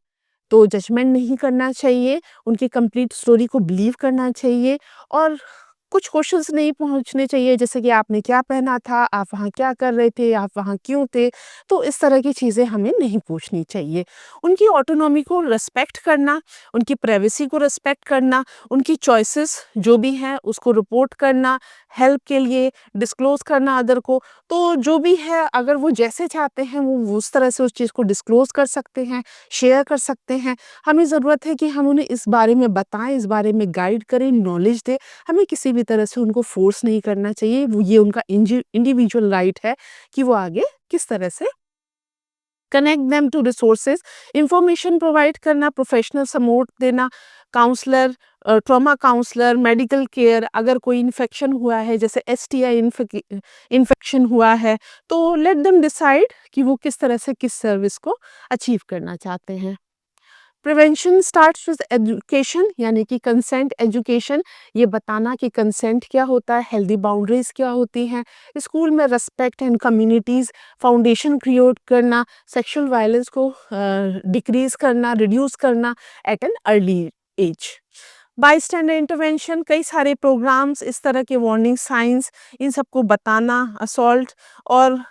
तो जजमेंट नहीं करना चाहिए, उनकी कंप्लीट स्टोरी को बिलीव करना चाहिए। और कुछ क्वेश्चंस नहीं पूछने चाहिए, जैसे कि आपने क्या पहना था, आप वहाँ क्या कर रहे थे, आप वहाँ क्यों थे। तो इस तरह की चीज़ें हमें नहीं पूछनी चाहिए। उनकी ऑटोनॉमी को रिस्पेक्ट करना, उनकी प्राइवेसी को रिस्पेक्ट करना, उनकी चॉइसेस जो भी हैं उसको रिपोर्ट करना, हेल्प के लिए डिस्क्लोज करना अदर को। तो जो भी है, अगर वो जैसे चाहते हैं वो उस तरह से उस चीज़ को डिस्क्लोज कर सकते हैं, शेयर कर सकते हैं। हमें ज़रूरत है कि हम उन्हें इस बारे में बताएं, इस बारे में गाइड करें, नॉलेज दें। हमें किसी भी तरह से उनको फोर्स नहीं करना चाहिए। वो ये उनका इंडिविजुअल राइट है कि वो आगे किस तरह से connect them to resources, information provide करना, प्रोफेशनल सपोर्ट देना, counsellor, trauma counsellor, medical care. अगर कोई इन्फेक्शन हुआ है, जैसे एसटीआई इन्फेक्शन हुआ है, तो लेट देम डिसाइड कि वो किस तरह से किस सर्विस को अचीव करना चाहते हैं। प्रिवेंशन स्टार्ट्स विद एजुकेशन, यानी कि कंसेंट एजुकेशन, ये बताना कि कंसेंट क्या होता है, हेल्दी बाउंड्रीज क्या होती हैं। स्कूल में respect and communities foundation create करना, सेक्सुअल वायलेंस को डिक्रीज करना, रिड्यूस करना at an early age. Bystander intervention, कई सारे प्रोग्राम्स, इस तरह के वार्निंग साइंस, इन सबको बताना, असॉल्ट। और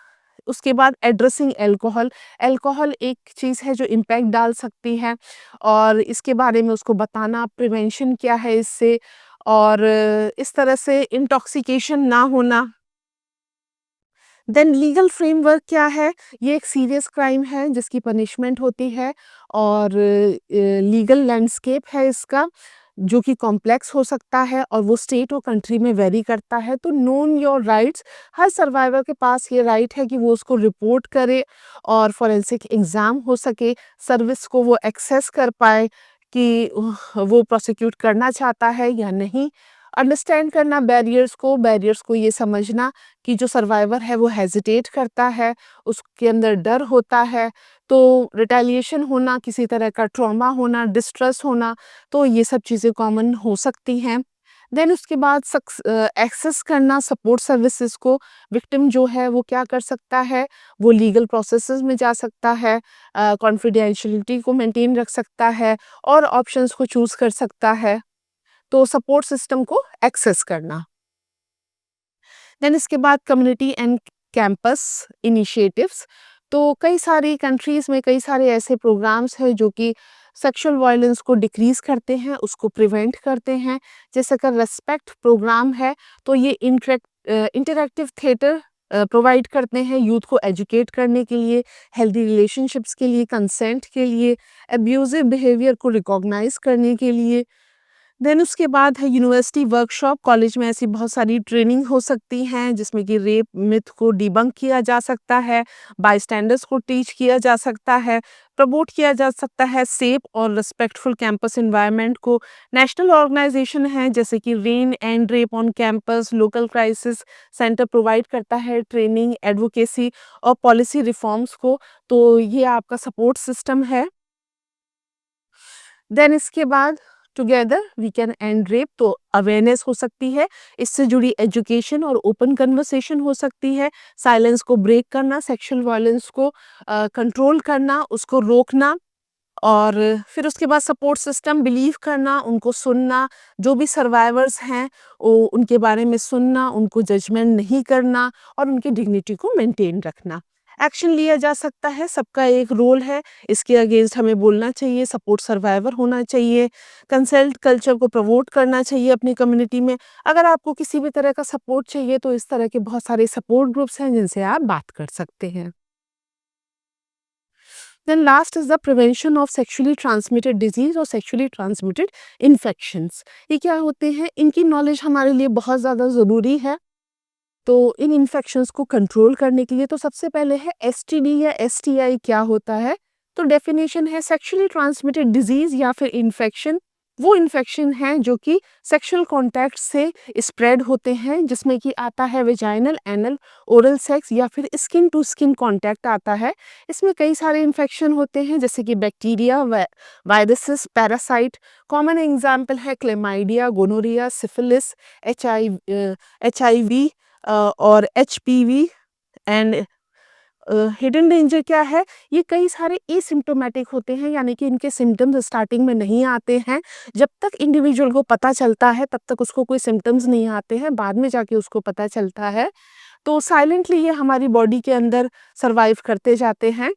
उसके बाद एड्रेसिंग अल्कोहल, अल्कोहल एक चीज़ है जो इम्पैक्ट डाल सकती है, और इसके बारे में उसको बताना, प्रिवेंशन क्या है इससे, और इस तरह से इंटॉक्सिकेशन ना होना। देन लीगल फ्रेमवर्क क्या है? ये एक सीरियस क्राइम है जिसकी पनिशमेंट होती है, और लीगल लैंडस्केप है इसका, जो कि कॉम्प्लेक्स हो सकता है और वो स्टेट और कंट्री में वेरी करता है। तो known your rights, her survivor के पास ये राइट है कि वो उसको रिपोर्ट करे और फॉरेंसिक एग्ज़ाम हो सके, सर्विस को वो एक्सेस कर पाए कि वो प्रोसिक्यूट करना चाहता है या नहीं। अंडरस्टैंड करना बैरियर्स को ये समझना कि जो सर्वाइवर है वो हेजिटेट करता है, उसके अंदर डर होता है, तो रिटेलिएशन होना, किसी तरह का ट्रॉमा होना, डिस्ट्रेस होना, तो ये सब चीज़ें कॉमन हो सकती हैं। देन उसके बाद एक्सेस करना सपोर्ट सर्विसेज को। विक्टिम जो है वो क्या कर सकता है? वो लीगल प्रोसेसेस में जा सकता है, कॉन्फिडेंशियलिटी को मेंटेन रख सकता है और ऑप्शंस को चूज़ कर सकता है। तो सपोर्ट सिस्टम को एक्सेस करना। देन इसके बाद कम्युनिटी एंड कैंपस इनिशिएटिव्स। तो कई सारी कंट्रीज़ में कई सारे ऐसे प्रोग्राम्स हैं जो कि सेक्सुअल वायलेंस को डिक्रीज़ करते हैं, उसको प्रिवेंट करते हैं। जैसे कि रेस्पेक्ट प्रोग्राम है, तो ये इंटरैक्टिव थिएटर प्रोवाइड करते हैं यूथ को एजुकेट करने के लिए, हेल्दी रिलेशनशिप्स के लिए, कंसेंट के लिए, अब्यूज़िव बिहेवियर को रिकॉग्नाइज़ करने के लिए। देन उसके बाद है यूनिवर्सिटी वर्कशॉप। कॉलेज में ऐसी बहुत सारी ट्रेनिंग हो सकती हैं जिसमें कि रेप मिथ को डिबंक किया जा सकता है, बायस्टैंडर्स को टीच किया जा सकता है, प्रमोट किया जा सकता है सेफ और रिस्पेक्टफुल कैंपस एनवायरनमेंट को। नेशनल ऑर्गेनाइजेशन है जैसे कि rain and rape on campus, local crisis centre provide करता है ट्रेनिंग, एडवोकेसी और पॉलिसी रिफॉर्म्स को। तो ये आपका सपोर्ट सिस्टम है। देन इसके बाद together we can end rape, तो अवेयरनेस हो सकती है, इससे जुड़ी एजुकेशन और ओपन कन्वर्सेशन हो सकती है, साइलेंस को ब्रेक करना, सेक्सुअल वायलेंस को कंट्रोल करना, उसको रोकना। और फिर उसके बाद सपोर्ट सिस्टम बिलीव करना, उनको सुनना, जो भी सर्वाइवर्स हैं उनके बारे में सुनना, उनको जजमेंट नहीं करना और उनकी डिग्निटी को मेंटेन रखना। एक्शन लिया जा सकता है, सबका एक रोल है, इसके अगेंस्ट हमें बोलना चाहिए, सपोर्ट सर्वाइवर होना चाहिए, कंसल्ट कल्चर को प्रमोट करना चाहिए अपनी कम्युनिटी में। अगर आपको किसी भी तरह का सपोर्ट चाहिए तो इस तरह के बहुत सारे सपोर्ट ग्रुप्स हैं जिनसे आप बात कर सकते हैं। Then last is the prevention of sexually transmitted disease और sexually transmitted infections। ये क्या होते हैं, इनकी नॉलेज हमारे लिए बहुत ज़्यादा ज़रूरी है। तो इन इन्फेक्शंस को कंट्रोल करने के लिए तो सबसे पहले है एसटीडी या एसटीआई क्या होता है। तो डेफिनेशन है सेक्सुअली ट्रांसमिटेड डिजीज या फिर इन्फेक्शन, वो इन्फेक्शन है जो कि सेक्सुअल कांटेक्ट से स्प्रेड होते हैं, जिसमें कि आता है वेजाइनल, एनल, ओरल सेक्स या फिर स्किन टू स्किन कांटेक्ट आता है। इसमें कई सारे इन्फेक्शन होते हैं जैसे कि bacteria, viruses, parasite. Common example है क्लेमाइडिया, गोनोरिया, सिफिलिस, HIV और HPV। एंड हिडन डेंजर क्या है, ये कई सारे एसिम्प्टोमेटिक होते हैं, यानी कि इनके सिम्टम्स स्टार्टिंग में नहीं आते हैं। जब तक इंडिविजुअल को पता चलता है तब तक उसको कोई सिम्टम्स नहीं आते हैं, बाद में जाके उसको पता चलता है। तो साइलेंटली ये हमारी बॉडी के अंदर सर्वाइव करते जाते हैं।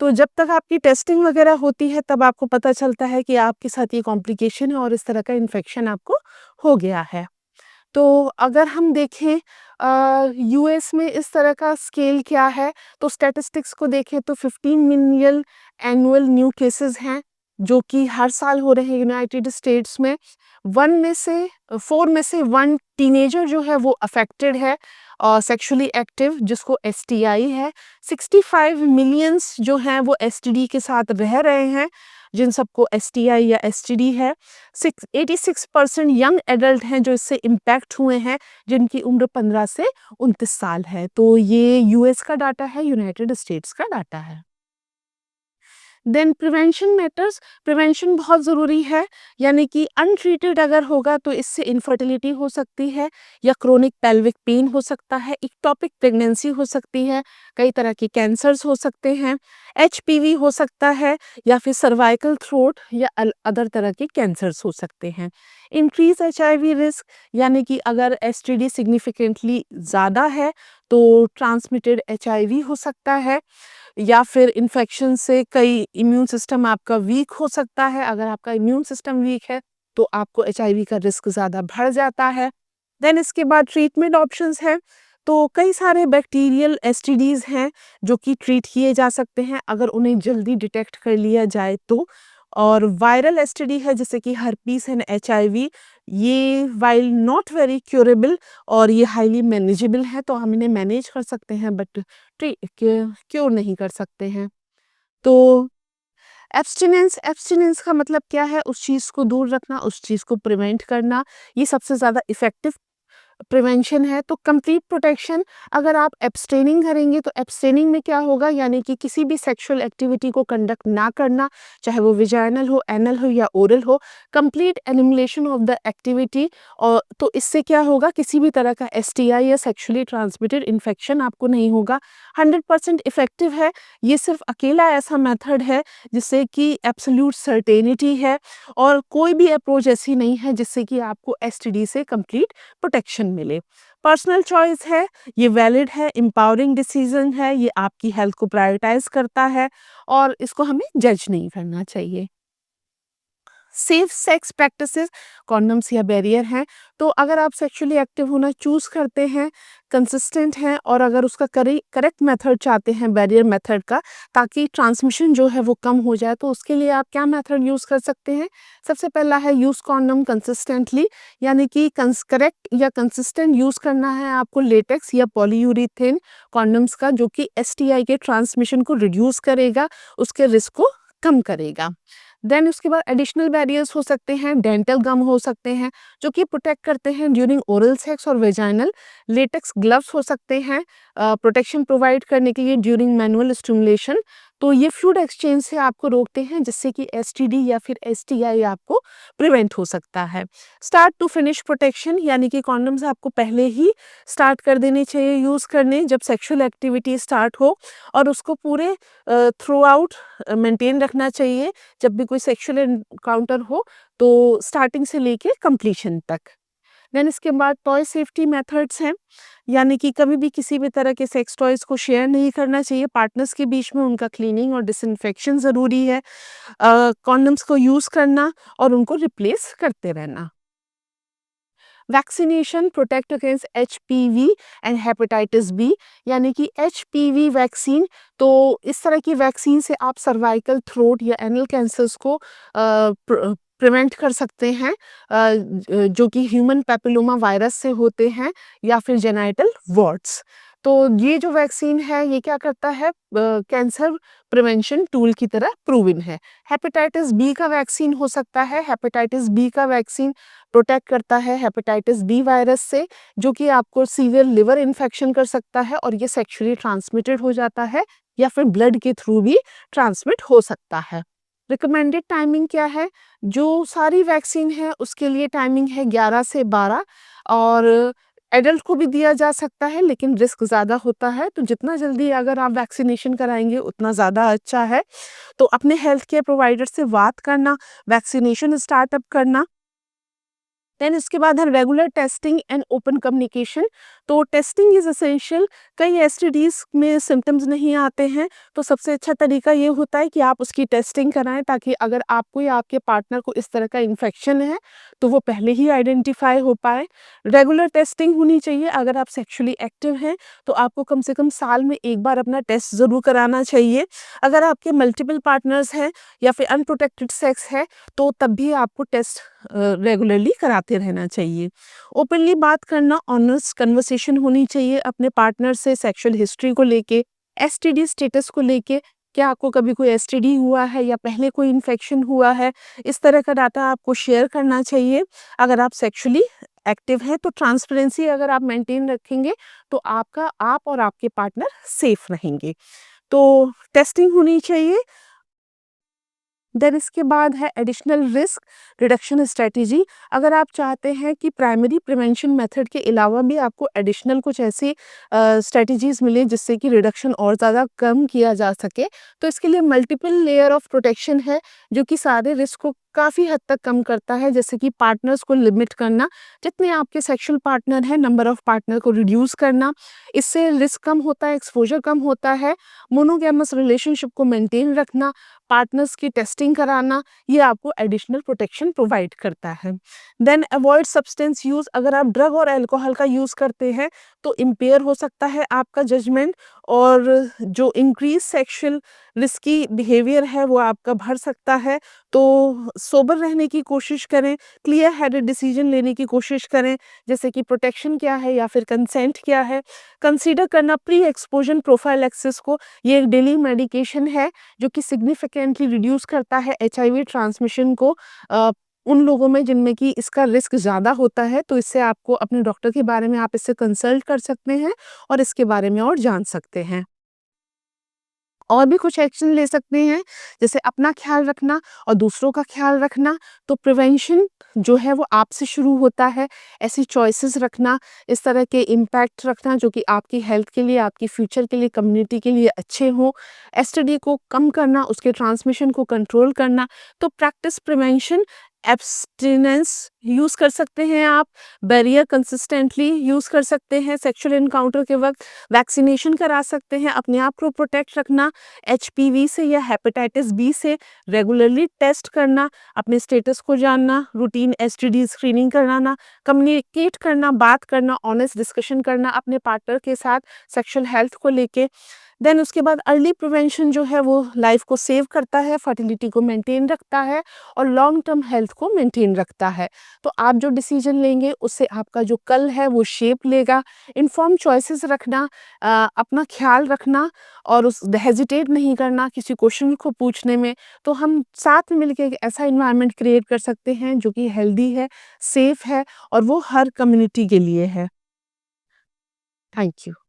तो जब तक आपकी टेस्टिंग वगैरह होती है तब आपको पता चलता है कि आपके साथ ये कॉम्प्लिकेशन है और इस तरह का इन्फेक्शन आपको हो गया है। तो अगर हम देखें यूएस में इस तरह का स्केल क्या है, तो स्टैटिस्टिक्स को देखें तो 15 मिलियन एनुअल न्यू केसेस हैं जो कि हर साल हो रहे हैं यूनाइटेड स्टेट्स में। 4 में से 1 टीनेजर जो है वो अफेक्टेड है और सेक्सुअली एक्टिव, जिसको एसटीआई है। 65 मिलियंस जो हैं वो एसटीडी के साथ रह रहे हैं, जिन सबको एसटीआई या एसटीडी है। 86% यंग एडल्ट हैं जो इससे इम्पैक्ट हुए हैं, जिनकी उम्र 15 से 29 साल है। तो ये यूएस का डाटा है, यूनाइटेड स्टेट्स का डाटा है। देन प्रिवेंशन मैटर्स, प्रिवेंशन बहुत ज़रूरी है, यानी कि अनट्रीटेड अगर होगा तो इससे इनफर्टिलिटी हो सकती है या क्रोनिक पेल्विक पेन हो सकता है, इक्टोपिक प्रेगनेंसी हो सकती है, कई तरह के कैंसर्स हो सकते हैं, एचपीवी हो सकता है या फिर सर्वाइकल थ्रोट या अदर तरह के कैंसर्स हो सकते हैं। इंक्रीज एचआईवी रिस्क, यानी कि अगर एसटीडी सिग्निफिकेंटली ज़्यादा है तो ट्रांसमिटेड एचआईवी हो सकता है, या फिर इन्फेक्शन से कई इम्यून सिस्टम आपका वीक हो सकता है। अगर आपका इम्यून सिस्टम वीक है तो आपको एचआईवी का रिस्क ज़्यादा बढ़ जाता है। देन इसके बाद ट्रीटमेंट ऑप्शंस हैं, तो कई सारे बैक्टीरियल एसटीडीज़ हैं जो कि ट्रीट किए जा सकते हैं अगर उन्हें जल्दी डिटेक्ट कर लिया जाए तो। और वायरल एसटीडी है जैसे कि हर्पीस एंड एचआईवी, ये वाइल नॉट वेरी क्योरेबल और ये हाईली मैनेजेबल है, तो हम इन्हें मैनेज कर सकते हैं बट क्योर नहीं कर सकते हैं। तो एब्स्टिनेंस, एब्स्टिनेंस का मतलब क्या है, उस चीज़ को दूर रखना, उस चीज़ को प्रिवेंट करना, ये सबसे ज़्यादा इफेक्टिव प्रिवेंशन है। तो कंप्लीट प्रोटेक्शन, अगर आप एब्स्टेनिंग करेंगे तो एब्स्टेनिंग में क्या होगा, यानी कि किसी भी सेक्सुअल एक्टिविटी को कंडक्ट ना करना, चाहे वो विजाइनल हो, एनल हो या ओरल हो, complete elimination of the activity. और तो इससे क्या होगा, किसी भी तरह का एसटीआई या सेक्सुअली ट्रांसमिटेड इन्फेक्शन आपको नहीं होगा। 100% इफेक्टिव है, ये सिर्फ अकेला ऐसा मेथड है जिससे कि एब्सोल्यूट सर्टेनिटी है और कोई भी अप्रोच ऐसी नहीं है जिससे कि आपको एसटीडी से कंप्लीट प्रोटेक्शन मिले। पर्सनल चॉइस है, ये वैलिड है, एम्पावरिंग डिसीजन है, ये आपकी हेल्थ को प्रायोरिटाइज करता है और इसको हमें जज नहीं करना चाहिए। सेफ सेक्स प्रैक्टिसेस, कॉन्डम्स या बैरियर हैं। तो अगर आप सेक्सुअली एक्टिव होना चूज़ करते हैं, कंसिस्टेंट हैं और अगर उसका करेक्ट मेथड चाहते हैं बैरियर मेथड का, ताकि ट्रांसमिशन जो है वो कम हो जाए, तो उसके लिए आप क्या मेथड यूज़ कर सकते हैं। सबसे पहला है यूज़ कॉन्डम कंसिस्टेंटली, यानी कि करेक्ट या कंसिस्टेंट यूज़ करना है आपको लेटेक्स या पॉलीयूरीथेन कॉन्डम्स का, जो कि एसटीआई के ट्रांसमिशन को रिड्यूस करेगा, उसके रिस्क को कम करेगा। देन उसके बाद एडिशनल बैरियर्स हो सकते हैं, डेंटल गम हो सकते हैं जो कि प्रोटेक्ट करते हैं ड्यूरिंग ओरल सेक्स और वेजाइनल। लेटेक्स ग्लव्स हो सकते हैं प्रोटेक्शन प्रोवाइड करने के लिए ड्यूरिंग मैनुअल स्टिमुलेशन। तो ये फ्लूइड एक्सचेंज से आपको रोकते हैं, जिससे कि एसटीडी या फिर एसटीआई आपको प्रिवेंट हो सकता है। स्टार्ट टू फिनिश प्रोटेक्शन, यानी कि कॉन्डम्स आपको पहले ही स्टार्ट कर देने चाहिए यूज़ करने जब सेक्सुअल एक्टिविटी स्टार्ट हो, और उसको पूरे थ्रू आउट मेंटेन रखना चाहिए जब भी कोई सेक्सुअल एनकाउंटर हो, तो स्टार्टिंग से लेके कंप्लीशन तक। देन इसके बाद टॉय सेफ्टी मेथड्स हैं, यानी कि कभी भी किसी भी तरह के सेक्स टॉयज़ को शेयर नहीं करना चाहिए पार्टनर्स के बीच में, उनका क्लीनिंग और डिसइंफेक्शन ज़रूरी है। कॉन्डम्स को यूज़ करना और उनको रिप्लेस करते रहना। Vaccination protect against HPV and hepatitis B, यानी कि एचपीवी वैक्सीन, तो इस तरह की वैक्सीन से आप सर्वाइकल, थ्रोट या एनल कैंसर्स को प्रिवेंट कर सकते हैं, जो कि ह्यूमन पैपिलोमा वायरस से होते हैं या फिर जेनाइटल वॉर्ट्स। तो ये जो वैक्सीन है ये क्या करता है, कैंसर प्रिवेंशन टूल की तरह प्रूवन है। हेपेटाइटिस बी का वैक्सीन हो सकता है, हेपेटाइटिस बी का वैक्सीन प्रोटेक्ट करता है हेपेटाइटिस बी वायरस से, जो कि आपको सीवियर लिवर इन्फेक्शन कर सकता है और ये सेक्सुअली ट्रांसमिटेड हो जाता है या फिर ब्लड के थ्रू भी ट्रांसमिट हो सकता है। रिकमेंडेड टाइमिंग क्या है, जो सारी वैक्सीन है उसके लिए टाइमिंग है 11 से 12, और एडल्ट को भी दिया जा सकता है लेकिन रिस्क ज़्यादा होता है, तो जितना जल्दी अगर आप वैक्सीनेशन कराएंगे उतना ज़्यादा अच्छा है। तो अपने हेल्थ केयर प्रोवाइडर से बात करना, वैक्सीनेशन स्टार्टअप करना। देन इसके बाद है regular testing and open communication. तो टेस्टिंग इज़ एसेंशियल। कई एसटीडीज़ में सिम्टम्स नहीं आते हैं, तो सबसे अच्छा तरीका ये होता है कि आप उसकी टेस्टिंग कराएं, ताकि अगर आपको या आपके पार्टनर को इस तरह का इन्फेक्शन है तो वो पहले ही आइडेंटिफाई हो पाए। रेगुलर टेस्टिंग होनी चाहिए। अगर आप सेक्सुअली एक्टिव हैं तो आपको कम से कम साल में एक बार अपना टेस्ट ज़रूर कराना चाहिए। अगर आपके मल्टीपल पार्टनर्स हैं या फिर अनप्रोटेक्टेड सेक्स है, तो तब भी आपको टेस्ट रेगुलरली कराते रहना चाहिए। ओपनली बात करना, ऑनेस्ट कन्वर्सेशन होनी चाहिए अपने पार्टनर से सेक्सुअल हिस्ट्री को लेके, एसटीडी स्टेटस को लेके, क्या आपको कभी कोई एसटीडी हुआ है या पहले कोई इन्फेक्शन हुआ है, इस तरह का डाटा आपको शेयर करना चाहिए। अगर आप सेक्सुअली एक्टिव हैं तो ट्रांसपेरेंसी अगर आप मेंटेन रखेंगे तो आप और आपके पार्टनर सेफ रहेंगे। तो टेस्टिंग होनी चाहिए। देन इसके बाद है एडिशनल रिस्क रिडक्शन स्ट्रेटेजी। अगर आप चाहते हैं कि प्राइमरी प्रिवेंशन मेथड के अलावा भी आपको एडिशनल कुछ ऐसी स्ट्रेटेजीज मिले जिससे कि रिडक्शन और ज़्यादा कम किया जा सके, तो इसके लिए मल्टीपल लेयर ऑफ प्रोटेक्शन है, जो कि सारे रिस्क को काफ़ी हद तक कम करता है। जैसे कि पार्टनर्स को लिमिट करना, जितने आपके सेक्सुअल पार्टनर हैं नंबर ऑफ पार्टनर को रिड्यूस करना, इससे रिस्क कम होता है, एक्सपोजर कम होता है। मोनोगैमस रिलेशनशिप को मेंटेन रखना, पार्टनर्स की टेस्टिंग कराना, ये आपको एडिशनल प्रोटेक्शन प्रोवाइड करता है। Then avoid substance use. अगर आप ड्रग और अल्कोहल का यूज़ करते हैं तो इम्पेयर हो सकता है आपका जजमेंट, और जो इंक्रीज सेक्सुअल रिस्की बिहेवियर है वो आपका बढ़ सकता है। तो सोबर रहने की कोशिश करें, क्लियर हेडेड डिसीजन लेने की कोशिश करें, जैसे कि प्रोटेक्शन क्या है या फिर कंसेंट क्या है। कंसीडर करना प्री एक्सपोजर प्रोफाइलैक्सिस को, ये एक डेली मेडिकेशन है जो कि सिग्निफिकेंटली रिड्यूस करता है एचआईवी ट्रांसमिशन को उन लोगों में जिनमें कि इसका रिस्क ज़्यादा होता है। तो इससे आपको अपने डॉक्टर के बारे में आप इससे कंसल्ट कर सकते हैं और इसके बारे में और जान सकते हैं। और भी कुछ एक्शन ले सकते हैं, जैसे अपना ख्याल रखना और दूसरों का ख्याल रखना। तो प्रिवेंशन जो है वो आपसे शुरू होता है। ऐसी चॉइसेस रखना, इस तरह के इम्पैक्ट रखना जो कि आपकी हेल्थ के लिए, आपकी फ्यूचर के लिए, कम्युनिटी के लिए अच्छे हों। एसटीडी को कम करना, उसके ट्रांसमिशन को कंट्रोल करना। तो प्रैक्टिस प्रिवेंशन, एब्स्टिनेंस यूज़ कर सकते हैं आप, बैरियर कंसिस्टेंटली यूज़ कर सकते हैं सेक्सुअल एनकाउंटर के वक़्त, वैक्सीनेशन करा सकते हैं, अपने आप को प्रोटेक्ट रखना, एचपीवी से या हेपेटाइटिस बी से रेगुलरली टेस्ट करना, अपने स्टेटस को जानना, रूटीन एसटीडी स्क्रीनिंग कराना, कम्युनिकेट करना, बात करना, ऑनेस्ट डिस्कशन करना अपने पार्टनर के साथ सेक्सुअल हेल्थ को लेके। देन उसके बाद अर्ली प्रिवेंशन जो है वो लाइफ को सेव करता है, फर्टिलिटी को मेंटेन रखता है और लॉन्ग टर्म हेल्थ को मेंटेन रखता है। तो आप जो डिसीजन लेंगे उससे आपका जो कल है वो शेप लेगा। इन्फॉर्म चॉइसेस रखना, अपना ख्याल रखना और उस हेजिटेट नहीं करना किसी क्वेश्चन को पूछने में। तो हम साथ में मिलके एक ऐसा एनवायरनमेंट क्रिएट कर सकते हैं जो कि हेल्दी है, सेफ है और वो हर कम्युनिटी के लिए है। Thank you.